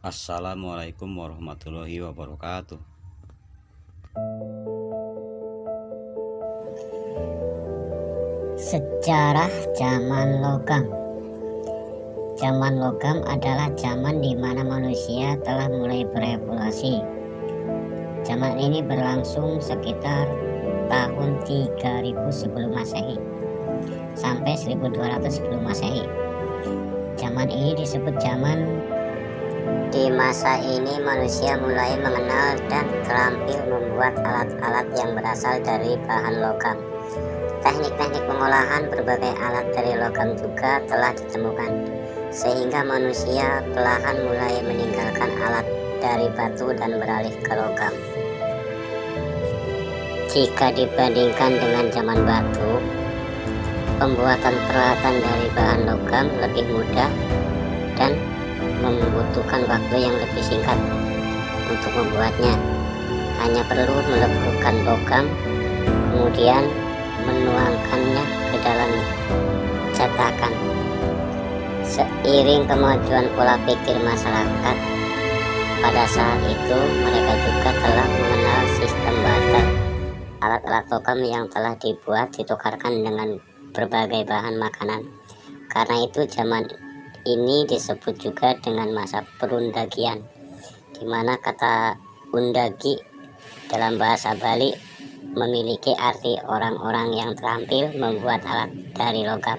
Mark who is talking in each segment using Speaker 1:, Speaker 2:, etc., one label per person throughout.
Speaker 1: Assalamualaikum warahmatullahi wabarakatuh.
Speaker 2: Sejarah zaman logam. Zaman logam adalah zaman di mana manusia telah mulai berevolusi. Zaman ini berlangsung sekitar tahun 3000 sebelum Masehi sampai 1200 sebelum Masehi. Zaman ini disebut zaman. Di masa ini manusia mulai mengenal dan terampil membuat alat-alat yang berasal dari bahan logam. Teknik-teknik pengolahan berbagai alat dari logam juga telah ditemukan, sehingga manusia perlahan mulai meninggalkan alat dari batu dan beralih ke logam. Jika dibandingkan dengan zaman batu, pembuatan peralatan dari bahan logam lebih mudah dan membutuhkan waktu yang lebih singkat untuk membuatnya. Hanya perlu meleburkan logam, kemudian menuangkannya ke dalam cetakan. Seiring kemajuan pola pikir masyarakat, pada saat itu mereka juga telah mengenal sistem barter. Alat-alat logam yang telah dibuat ditukarkan dengan berbagai bahan makanan. Karena itu zaman ini disebut juga dengan masa perundagian, di mana kata undagi dalam bahasa Bali memiliki arti orang-orang yang terampil membuat alat dari logam.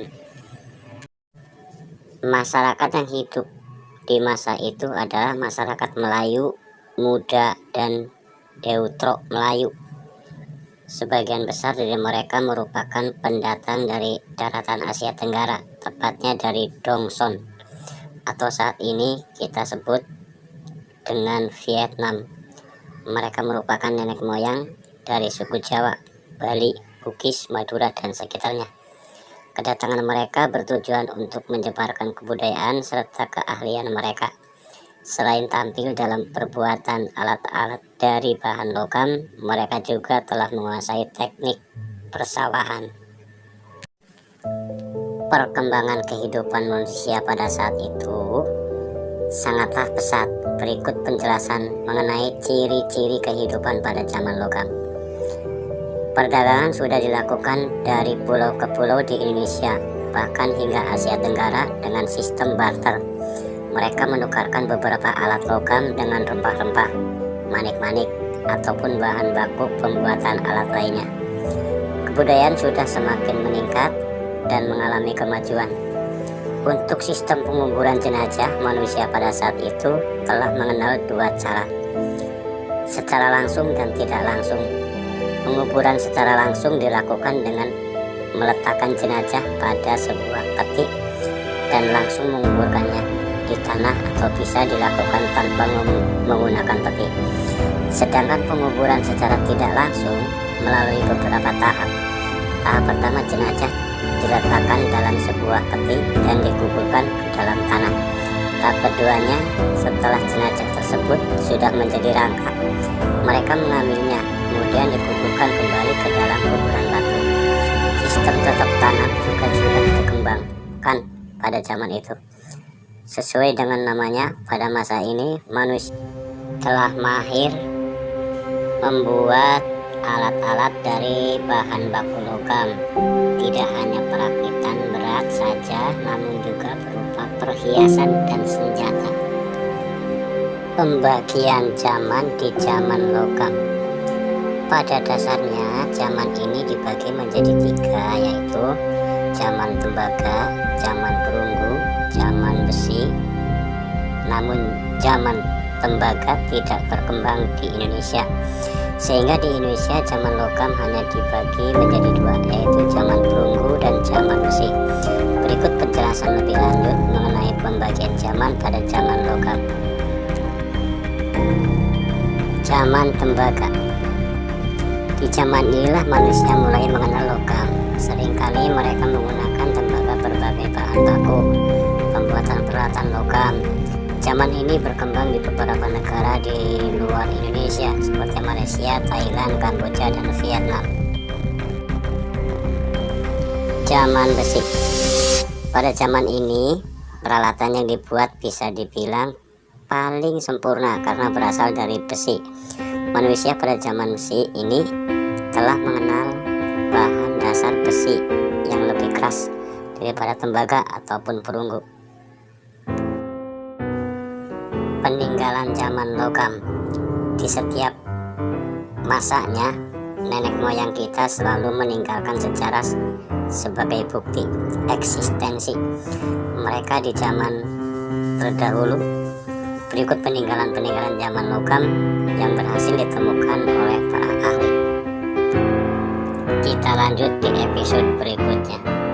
Speaker 2: Masyarakat yang hidup di masa itu adalah masyarakat Melayu Muda dan Deutro Melayu. Sebagian besar dari mereka merupakan pendatang dari daratan Asia Tenggara, tepatnya dari Dongson, atau saat ini kita sebut dengan Vietnam. Mereka merupakan nenek moyang dari suku Jawa, Bali, Bugis, Madura, dan sekitarnya. Kedatangan mereka bertujuan untuk menyebarkan kebudayaan serta keahlian mereka. Selain tampil dalam perbuatan alat-alat dari bahan logam, mereka juga telah menguasai teknik persawahan. Perkembangan kehidupan manusia pada saat itu sangatlah pesat. Berikut penjelasan mengenai ciri-ciri kehidupan pada zaman logam. Perdagangan sudah dilakukan dari pulau ke pulau di Indonesia, bahkan hingga Asia Tenggara dengan sistem barter. Mereka menukarkan beberapa alat logam dengan rempah-rempah, manik-manik, ataupun bahan baku pembuatan alat lainnya. Kebudayaan sudah semakin meningkat dan mengalami kemajuan. Untuk sistem penguburan jenazah, manusia pada saat itu telah mengenal dua cara, secara langsung dan tidak langsung. Penguburan secara langsung dilakukan dengan meletakkan jenazah pada sebuah peti dan langsung menguburkannya di tanah, atau bisa dilakukan tanpa menggunakan peti. Sedangkan penguburan secara tidak langsung melalui beberapa tahap. Tahap pertama, jenazah diletakkan dalam sebuah peti dan dikuburkan ke dalam tanah. Tahap keduanya, setelah jenazah tersebut sudah menjadi rangka, mereka mengambilnya kemudian dikuburkan kembali ke dalam kuburan batu. Sistem tutup tanah juga sudah dikembangkan pada zaman itu. Sesuai dengan namanya, pada masa ini manusia telah mahir membuat alat-alat dari bahan baku logam. Tidak hanya perakitan berat saja, namun juga berupa perhiasan dan senjata. Pembagian zaman di zaman logam. Pada dasarnya zaman ini dibagi menjadi tiga, yaitu zaman tembaga, zaman perunggu, zaman besi. Namun zaman tembaga tidak berkembang di Indonesia, sehingga di Indonesia zaman logam hanya dibagi menjadi dua, yaitu zaman perunggu dan zaman besi. Berikut penjelasan lebih lanjut mengenai pembagian zaman pada zaman logam. Zaman tembaga. Di zaman inilah manusia mulai mengenal logam. Seringkali mereka menggunakan tembaga berbagai bahan baku pembuatan peralatan logam. Zaman ini berkembang di beberapa negara di luar Indonesia seperti Malaysia, Thailand, Kamboja, dan Vietnam. Zaman besi. Pada zaman ini, peralatan yang dibuat bisa dibilang paling sempurna karena berasal dari besi. Manusia pada zaman besi ini telah mengenal bahan dasar besi yang lebih keras daripada tembaga ataupun perunggu. Peninggalan zaman logam. Di setiap masanya, nenek moyang kita selalu meninggalkan sejarah sebagai bukti eksistensi mereka di zaman terdahulu. Berikut peninggalan-peninggalan zaman logam yang berhasil ditemukan oleh para ahli. Kita lanjut di episode berikutnya.